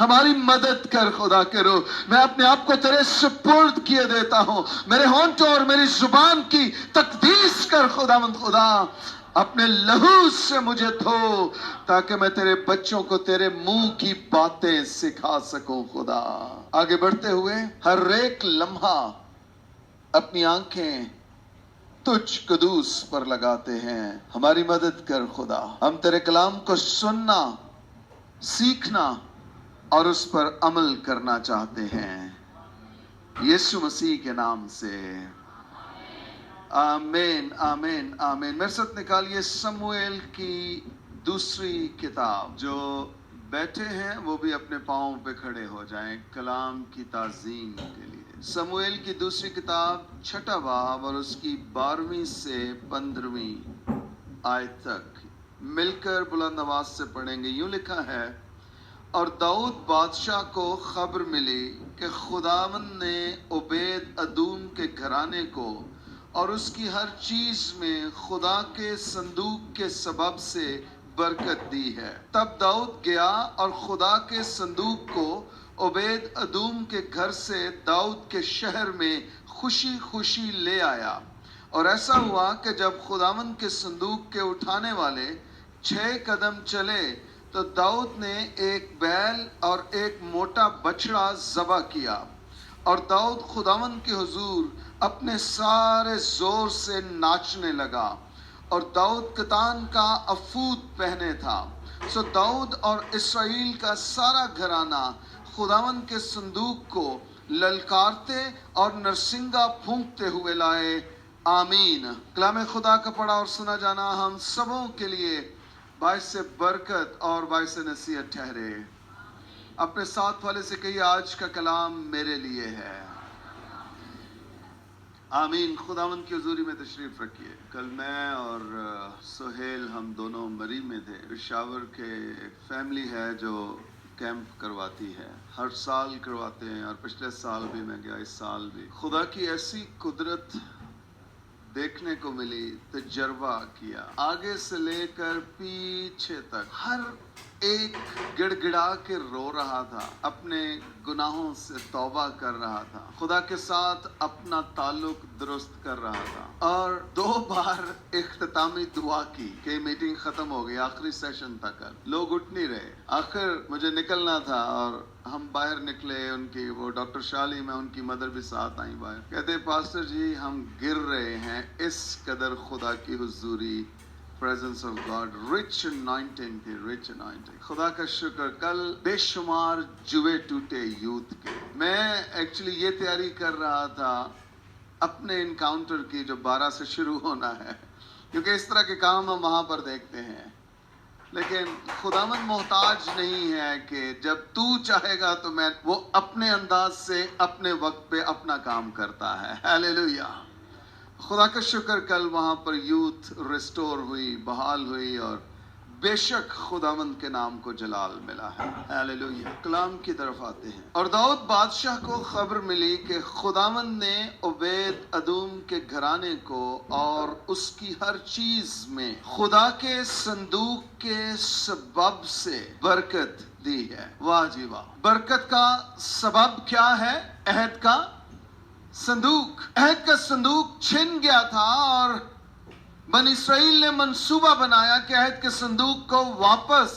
ہماری مدد کر خدا کے روح. میں اپنے آپ کو تیرے سپرد کیے دیتا ہوں. میرے ہونٹوں اور میری زبان کی تقدیس کر خداوند خدا. اپنے لہو سے مجھے دھو تاکہ میں تیرے بچوں کو تیرے منہ کی باتیں سکھا سکوں خدا. آگے بڑھتے ہوئے ہر ایک لمحہ اپنی آنکھیں تجھ قدوس پر لگاتے ہیں. ہماری مدد کر خدا. ہم تیرے کلام کو سننا، سیکھنا اور اس پر عمل کرنا چاہتے ہیں. یسوع مسیح کے نام سے آمین آمین آمین. میرے ساتھ نکالیے سموئیل کی دوسری کتاب. جو بیٹھے ہیں وہ بھی اپنے پاؤں پہ کھڑے ہو جائیں کلام کی تعظیم کے لیے. سموئیل کی دوسری کتاب 6واں باب اور اس کی 12ویں سے 15ویں آیت تک مل کر بلند آواز سے پڑھیں گے. یوں لکھا ہے، اور داؤد بادشاہ کو خبر ملی کہ خداوند نے عبید ادوم کے گھرانے کو اور اس کی ہر چیز میں خدا کے صندوق کے سبب سے برکت دی ہے. تب داؤد گیا اور خدا کے صندوق کو عبید ادوم کے گھر سے داؤد کے شہر میں خوشی خوشی لے آیا. اور ایسا ہوا کہ جب خداوند کے صندوق کے اٹھانے والے 6 قدم چلے تو داؤد نے ایک بیل اور ایک موٹا بچڑا ذبح کیا. اور داؤد خداوند کے حضور اپنے سارے زور سے ناچنے لگا. اور داؤد کتان کا افود پہنے تھا. سو داؤد اور اسرائیل کا سارا گھرانہ خداوند کے صندوق کو للکارتے اور نرسنگا پھونکتے ہوئے لائے. آمین. کلام خدا کا پڑھا اور سنا جانا ہم سبوں کے لیے باعث برکت اور باعث نصیحت ٹھہرے. اپنے ساتھ والے سے کہیے، آج کا کلام میرے لیے ہے. آمین. خداوند کی حضوری میں تشریف رکھیے. کل میں اور سہیل ہم دونوں مری میں تھے. پشاور کے ایک فیملی ہے جو کیمپ کرواتی ہے، ہر سال کرواتے ہیں، اور پچھلے سال بھی میں گیا، اس سال بھی. خدا کی ایسی قدرت دیکھنے کو ملی، تجربہ کیا. آگے سے لے کر پیچھے تک ہر ایک گڑ گڑا کے رو رہا تھا، اپنے گناہوں سے توبہ کر رہا تھا، خدا کے ساتھ اپنا تعلق درست کر رہا تھا. اور 2 بار اختتامی دعا کی کہ میٹنگ ختم ہو گئی، آخری سیشن تک لوگ اٹھ نہیں رہے. آخر مجھے نکلنا تھا اور ہم باہر نکلے. ان کی وہ ڈاکٹر شالی میں ان کی مدر بھی ساتھ آئیں باہر. کہتے پاسٹر جی ہم گر رہے ہیں، اس قدر خدا کی حضوری، presence of God, rich anointing تھی، rich anointing. خدا کا شکر. کل بے شمار جوے ٹوٹے یوتھ کے. میں ایکچولی یہ تیاری کر رہا تھا اپنے انکاؤنٹر کی جو 12 سے شروع ہونا ہے، کیونکہ اس طرح کے کام ہم وہاں پر دیکھتے ہیں. لیکن خداوند محتاج نہیں ہے کہ جب تو چاہے گا تو میں، وہ اپنے انداز سے اپنے وقت پہ اپنا کام کرتا ہے. ہیلیلویا. خدا کا شکر. کل وہاں پر یوتھ ریسٹور ہوئی، بحال ہوئی، اور بے شک خداوند کے نام کو جلال ملا ہے. ہیلیلویا. کلام کی طرف آتے ہیں. اور داؤد بادشاہ کو خبر ملی کہ خداوند نے عبید ادوم کے گھرانے کو اور اس کی ہر چیز میں خدا کے صندوق کے سبب سے برکت دی ہے. واہ جی واہ. برکت کا سبب کیا ہے؟ عہد کا صندوق. عہد کا صندوق چھن گیا تھا اور بنی اسرائیل نے منصوبہ بنایا کہ عہد کے صندوق کو واپس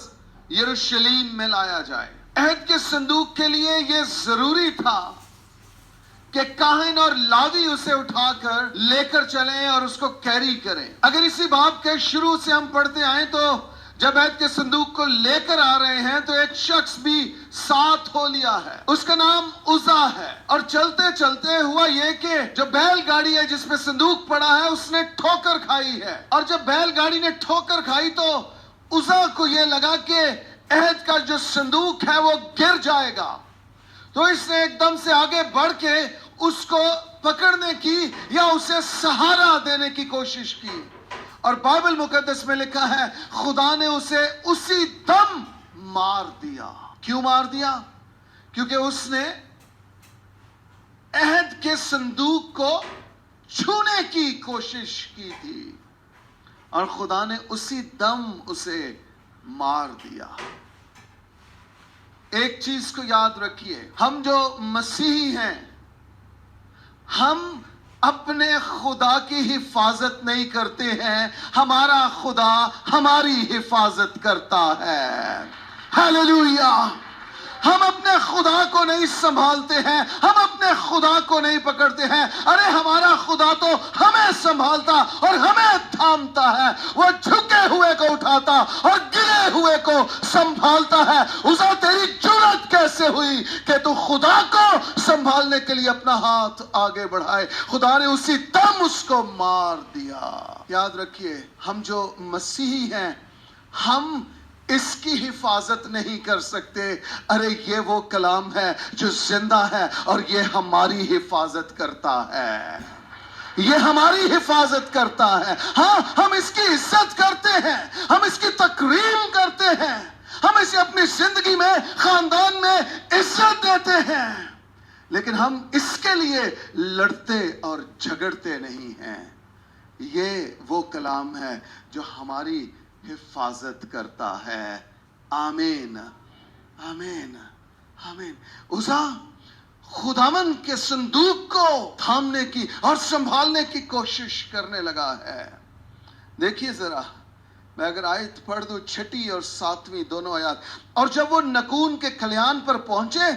یروشلیم میں لایا جائے. عہد کے صندوق کے لیے یہ ضروری تھا کہ کاہن اور لاوی اسے اٹھا کر لے کر چلیں اور اس کو کیری کریں. اگر اسی باب کے شروع سے ہم پڑھتے آئیں تو جب عہد کے صندوق کو لے کر آ رہے ہیں تو ایک شخص بھی ساتھ ہو لیا ہے، اس کا نام عزا ہے. اور چلتے چلتے ہوا یہ کہ جو بیل گاڑی ہے جس پہ صندوق پڑا ہے اس نے ٹھوکر کھائی ہے. اور جب بیل گاڑی نے ٹھوکر کھائی تو عزا کو یہ لگا کہ عہد کا جو صندوق ہے وہ گر جائے گا. تو اس نے ایک دم سے آگے بڑھ کے اس کو پکڑنے کی یا اسے سہارا دینے کی کوشش کی. اور بائبل مقدس میں لکھا ہے خدا نے اسے اسی دم مار دیا. کیوں مار دیا؟ کیونکہ اس نے عہد کے صندوق کو چھونے کی کوشش کی تھی اور خدا نے اسی دم اسے مار دیا. ایک چیز کو یاد رکھیے، ہم جو مسیحی ہیں، ہم اپنے خدا کی حفاظت نہیں کرتے ہیں، ہمارا خدا ہماری حفاظت کرتا ہے۔ ہاللویا! ہم اپنے خدا کو نہیں سنبھالتے ہیں، ہم اپنے خدا کو نہیں پکڑتے ہیں، ارے ہمارا خدا تو ہمیں سنبھالتا اور ہمیں تھامتا ہے، وہ جھکے ہوئے کو اٹھاتا اور گرے ہوئے کو سنبھالتا ہے۔ اسا تیری جرات کیسے ہوئی کہ تو خدا کو سنبھالنے کے لیے اپنا ہاتھ آگے بڑھائے؟ خدا نے اسی دم اس کو مار دیا۔ یاد رکھیے، ہم جو مسیحی ہیں، ہم اس کی حفاظت نہیں کر سکتے، ارے یہ وہ کلام ہے جو زندہ ہے اور یہ ہماری حفاظت کرتا ہے، یہ ہماری حفاظت کرتا ہے۔ ہاں، ہم اس کی عزت کرتے ہیں، ہم اس کی تکریم کرتے ہیں، ہم اسے اپنی زندگی میں، خاندان میں عزت دیتے ہیں، لیکن ہم اس کے لیے لڑتے اور جھگڑتے نہیں ہیں۔ یہ وہ کلام ہے جو ہماری حفاظت کرتا ہے۔ آمین، آمین، آمین۔ اسا خداوند کے صندوق کو تھامنے کی اور سنبھالنے کی کوشش کرنے لگا ہے۔ دیکھیے ذرا، میں اگر آیت پڑھ دوں 6 اور 7 دونوں آیات، اور جب وہ نکون کے کھلیان پر پہنچے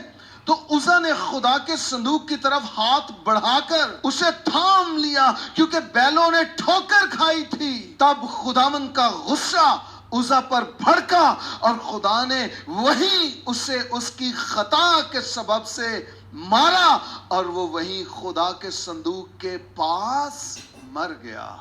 تو عزا نے خدا کے صندوق کی طرف ہاتھ بڑھا کر اسے تھام لیا، کیونکہ بیلوں نے ٹھوکر کھائی تھی۔ تب خداوند کا غصہ عزا پر بھڑکا اور خدا نے وہیں اسے اس کی خطا کے سبب سے مارا، اور وہ وہیں خدا کے صندوق کے پاس مر گیا۔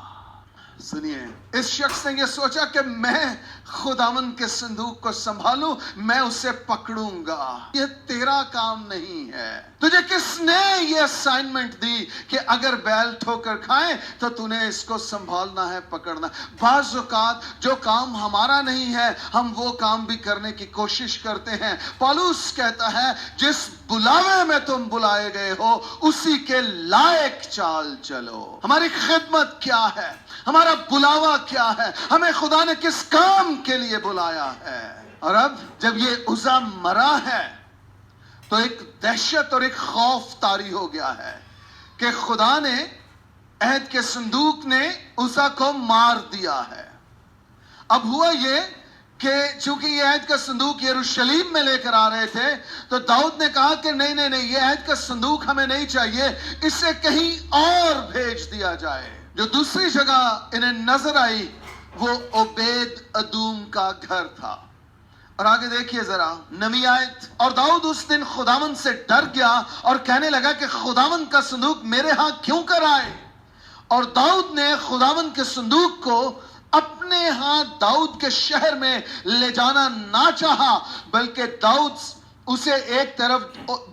سنیے، اس شخص نے یہ سوچا کہ میں خداوند کے صندوق کو سنبھالوں، میں اسے پکڑوں گا۔ یہ تیرا کام نہیں ہے۔ تجھے کس نے یہ اسائنمنٹ دی کہ اگر بیل ٹھوکر کھائیں تو تُنے اس کو سنبھالنا ہے، پکڑنا؟ بعض اوقات جو کام ہمارا نہیں ہے، ہم وہ کام بھی کرنے کی کوشش کرتے ہیں۔ پالوس کہتا ہے، جس بلاوے میں تم بلائے گئے ہو اسی کے لائق چال چلو۔ ہماری خدمت کیا ہے؟ ہمارا بلاوا کیا ہے؟ ہمیں خدا نے کس کام کے لیے بلایا ہے؟ اور اب جب یہ عزا مرا ہے تو ایک دہشت اور ایک خوف طاری ہو گیا ہے کہ خدا نے، عہد کے صندوق نے عزا کو مار دیا ہے۔ اب ہوا یہ کہ چونکہ یہ عہد کا صندوق یروشلیم میں لے کر آ رہے تھے، تو داؤد نے کہا کہ نہیں، یہ عہد کا صندوق ہمیں نہیں چاہیے، اسے کہیں اور بھیج دیا جائے۔ جو دوسری جگہ انہیں نظر آئی وہ عبید ادوم کا گھر تھا۔ اور آگے دیکھیے ذرا 9 آیت، اور داؤد اس دن خداوند سے ڈر گیا اور کہنے لگا کہ خداوند کا صندوق میرے ہاں کیوں کر آئے؟ اور داؤد نے خداوند کے صندوق کو اپنے ہاں داؤد کے شہر میں لے جانا نہ چاہا، بلکہ داؤد اسے ایک طرف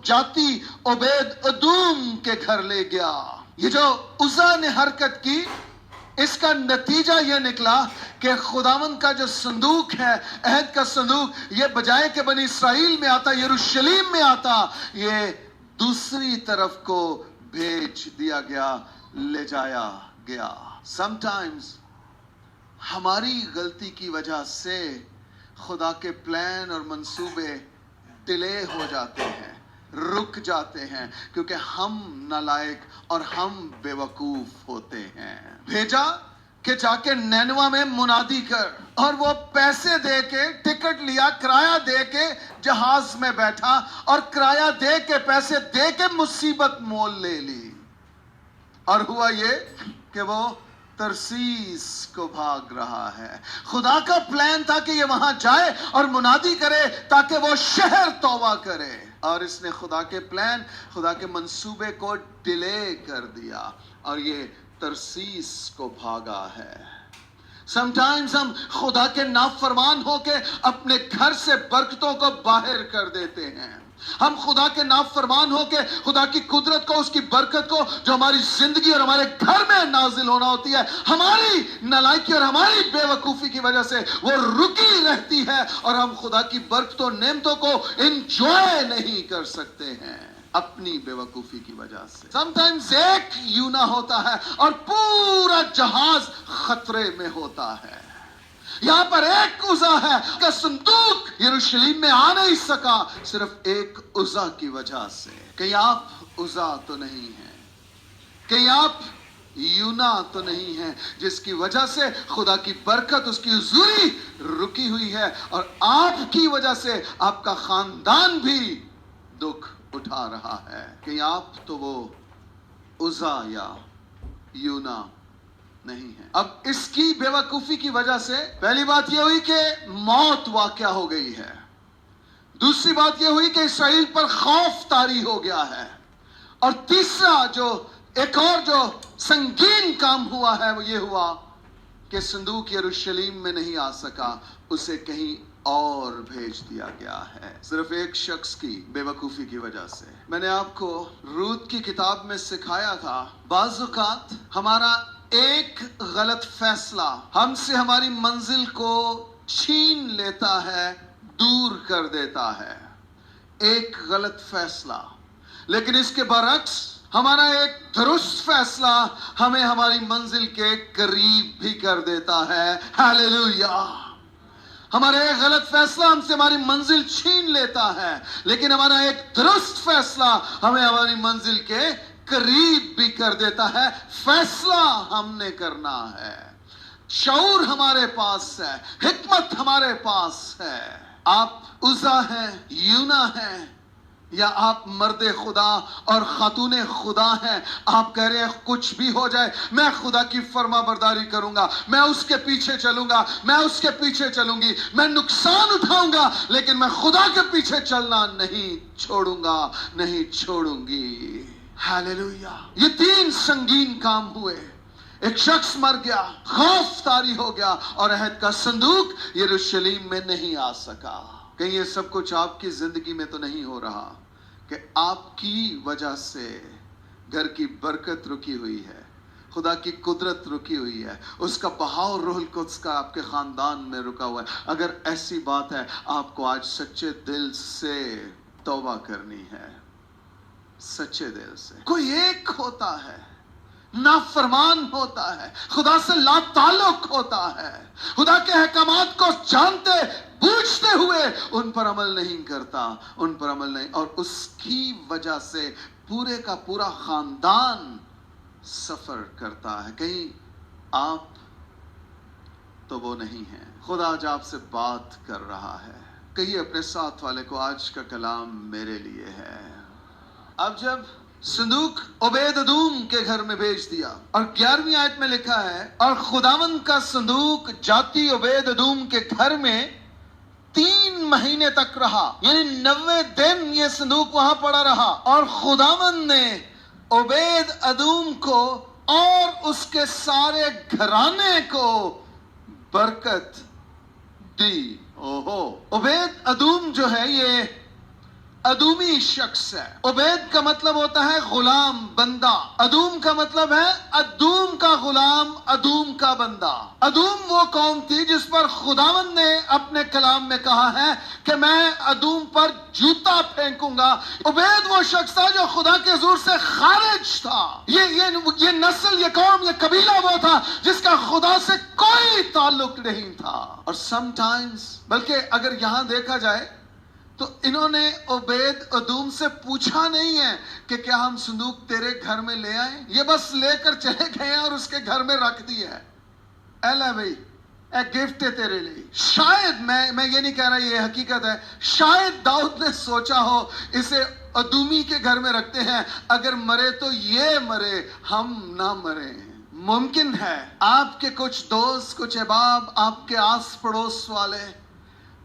جاتی عبید ادوم کے گھر لے گیا۔ یہ جو عزا نے حرکت کی، اس کا نتیجہ یہ نکلا کہ خداوند کا جو صندوق ہے، عہد کا صندوق، یہ بجائے کہ بنی اسرائیل میں آتا، یروشلیم میں آتا، یہ دوسری طرف کو بھیج دیا گیا، لے جایا گیا۔ sometimes ہماری غلطی کی وجہ سے خدا کے پلان اور منصوبے ڈیلے ہو جاتے ہیں، رک جاتے ہیں، کیونکہ ہم نالائق اور ہم بے وقوف ہوتے ہیں۔ بھیجا کہ جا کے نینوا میں منادی کر، اور وہ پیسے دے کے ٹکٹ لیا، کرایہ دے کے جہاز میں بیٹھا، اور کرایہ دے کے، پیسے دے کے مصیبت مول لے لی، اور ہوا یہ کہ وہ ترسیس کو بھاگ رہا ہے۔ خدا کا پلان تھا کہ یہ وہاں جائے اور منادی کرے تاکہ وہ شہر توبہ کرے، اور اس نے خدا کے پلان، خدا کے منصوبے کو ڈیلے کر دیا، اور یہ ترسیس کو بھاگا ہے۔ sometimes ہم خدا کے نافرمان ہو کے اپنے گھر سے برکتوں کو باہر کر دیتے ہیں۔ ہم خدا کے نافرمان ہو کے خدا کی قدرت کو، اس کی برکت کو جو ہماری زندگی اور ہمارے گھر میں نازل ہونا ہوتی ہے، ہماری نالائکی اور ہماری بے وقوفی کی وجہ سے وہ رکی رہتی ہے، اور ہم خدا کی برکتوں، نعمتوں کو انجوائے نہیں کر سکتے ہیں اپنی بے وقوفی کی وجہ سے۔ sometimes ایک یونا ہوتا ہے اور پورا جہاز خطرے میں ہوتا ہے۔ یہاں پر ایک عزا ہے کہ صندوق یروشلم میں آ نہیں سکا صرف ایک عزا کی وجہ سے. کہیں آپ عزا تو نہیں ہیں, کہیں آپ یونا تو نہیں ہیں جس کی وجہ سے خدا کی برکت, اس کی حضوری رکی ہوئی ہے اور آپ کی وجہ سے آپ کا خاندان بھی دکھ اٹھا رہا ہے. کہیں آپ تو وہ عزا یا یونا نہیں ہے. اب اس کی بے وقوفی کی وجہ سے پہلی بات یہ ہوئی کہ موت واقع ہو گئی ہے. دوسری بات یہ ہوئی کہ اسرائیل پر خوف طاری ہو گیا ہے. اور تیسرا جو ایک اور جو سنگین کام ہوا ہے وہ یہ ہوا کہ صندوق یروشلم میں نہیں آ سکا, اسے کہیں اور بھیج دیا گیا ہے صرف ایک شخص کی بے وقوفی کی وجہ سے. میں نے آپ کو روت کی کتاب میں سکھایا تھا بعض اوقات ہمارا ایک غلط فیصلہ ہم سے ہماری منزل کو چھین لیتا ہے, دور کر دیتا ہے. ایک غلط فیصلہ, لیکن اس کے برعکس ہمارا ایک درست فیصلہ ہمیں ہماری منزل کے قریب بھی کر دیتا ہے. ہاللیلویا. ہمارا ایک غلط فیصلہ ہم سے ہماری منزل چھین لیتا ہے, لیکن ہمارا ایک درست فیصلہ ہمیں ہماری منزل کے قریب بھی کر دیتا ہے. فیصلہ ہم نے کرنا ہے, شعور ہمارے پاس ہے, حکمت ہمارے پاس ہے. آپ عزا ہیں, یونا ہیں, یا آپ مرد خدا اور خاتون خدا ہیں. آپ کہہ رہے ہیں کچھ بھی ہو جائے میں خدا کی فرما برداری کروں گا, میں اس کے پیچھے چلوں گا, میں اس کے پیچھے چلوں گی, میں نقصان اٹھاؤں گا لیکن میں خدا کے پیچھے چلنا نہیں چھوڑوں گا, نہیں چھوڑوں گی. ہاللیلویا. یہ تین سنگین کام ہوئے. ایک شخص مر گیا, خوف طاری ہو گیا, اور عہد کا صندوق یروشلم میں نہیں آ سکا. کہیں یہ سب کچھ آپ کی زندگی میں تو نہیں ہو رہا کہ آپ کی وجہ سے گھر کی برکت رکی ہوئی ہے, خدا کی قدرت رکی ہوئی ہے, اس کا بہاؤ روح القدس کا آپ کے خاندان میں رکا ہوا ہے. اگر ایسی بات ہے آپ کو آج سچے دل سے توبہ کرنی ہے, سچے دل سے. کوئی ایک ہوتا ہے نافرمان ہوتا ہے, خدا سے لا تعلق ہوتا ہے, خدا کے احکامات کو جانتے بوجھتے ہوئے ان پر عمل نہیں کرتا, ان پر عمل نہیں, اور اس کی وجہ سے پورے کا پورا خاندان سفر کرتا ہے. کہیں آپ تو وہ نہیں ہیں. خدا آج آپ سے بات کر رہا ہے. کہیے اپنے ساتھ والے کو آج کا کلام میرے لیے ہے. اب جب صندوق عبید ادوم کے گھر میں بھیج دیا, اور 11ویں آیت میں لکھا ہے اور خداوند کا صندوق جاتی عبید ادوم کے گھر میں 3 مہینے تک رہا, یعنی 90 دن یہ صندوق وہاں پڑا رہا. اور خداوند نے عبید ادوم کو اور اس کے سارے گھرانے کو برکت دی. عبید ادوم جو ہے یہ ادومی شخص ہے. عبید کا مطلب ہوتا ہے غلام, بندہ. ادوم کا مطلب ہے ادوم کا غلام, ادوم کا بندہ. ادوم وہ قوم تھی جس پر خداوند نے اپنے کلام میں کہا ہے کہ میں ادوم پر جوتا پھینکوں گا. عبید وہ شخص تھا جو خدا کے حضور سے خارج تھا. یہ نسل, یہ قوم, یہ قبیلہ وہ تھا جس کا خدا سے کوئی تعلق نہیں تھا. اور سم ٹائمز, بلکہ اگر یہاں دیکھا جائے تو انہوں نے عبید ادوم سے پوچھا نہیں ہے کہ کیا ہم صندوق تیرے گھر میں لے آئیں. یہ بس لے کر چلے گئے اور اس کے گھر میں رکھ دی ہے. اے لے بھائی, اے گفٹ ہے تیرے لیے. شاید میں یہ نہیں کہہ رہا, یہ حقیقت ہے, شاید داؤد نے سوچا ہو اسے ادومی کے گھر میں رکھتے ہیں, اگر مرے تو یہ مرے, ہم نہ مرے. ممکن ہے آپ کے کچھ دوست, کچھ احباب, آپ کے آس پڑوس والے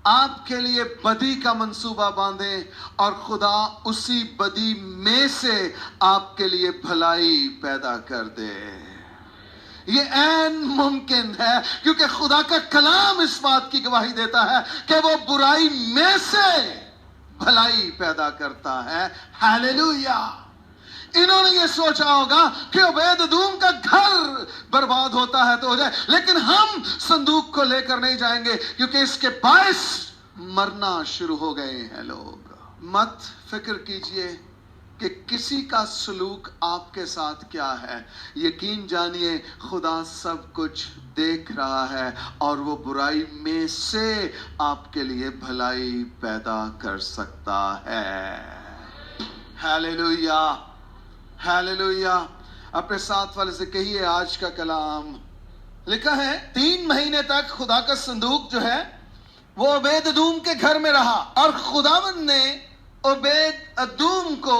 آپ کے لیے بدی کا منصوبہ باندھیں اور خدا اسی بدی میں سے آپ کے لیے بھلائی پیدا کر دے. یہ عین ممکن ہے, کیونکہ خدا کا کلام اس بات کی گواہی دیتا ہے کہ وہ برائی میں سے بھلائی پیدا کرتا ہے. ہاللیلویا. انہوں نے یہ سوچا ہوگا کہ عبید ادوم کا گھر برباد ہوتا ہے تو ہو جائے, لیکن ہم صندوق کو لے کر نہیں جائیں گے کیونکہ اس کے باعث مرنا شروع ہو گئے ہیں لوگ. مت فکر کیجئے کہ کسی کا سلوک آپ کے ساتھ کیا ہے، یقین جانیے خدا سب کچھ دیکھ رہا ہے اور وہ برائی میں سے آپ کے لیے بھلائی پیدا کر سکتا ہے۔ Hallelujah, hallelujah. اپنے ساتھ والے سے کہیے، آج کا کلام لکھا ہے 3 مہینے تک خدا کا صندوق جو ہے وہ عبید ادوم کے گھر میں رہا، اور خداوند نے عبید ادوم کو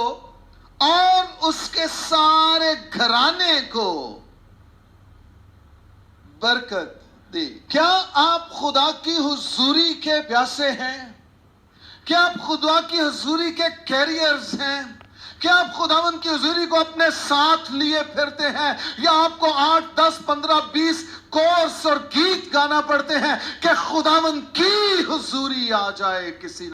اور اس کے سارے گھرانے کو برکت دی۔ کیا آپ خدا کی حضوری کے پیاسے ہیں؟ کیا آپ خدا کی حضوری کے کیریئرز ہیں؟ کیا آپ خداوند کی حضوری کو اپنے ساتھ لیے پھرتے ہیں، یا آپ کو 8، 10، 15، 20 کورس اور گیت گانا پڑتے ہیں کہ خداوند کی حضوری آ جائے کسی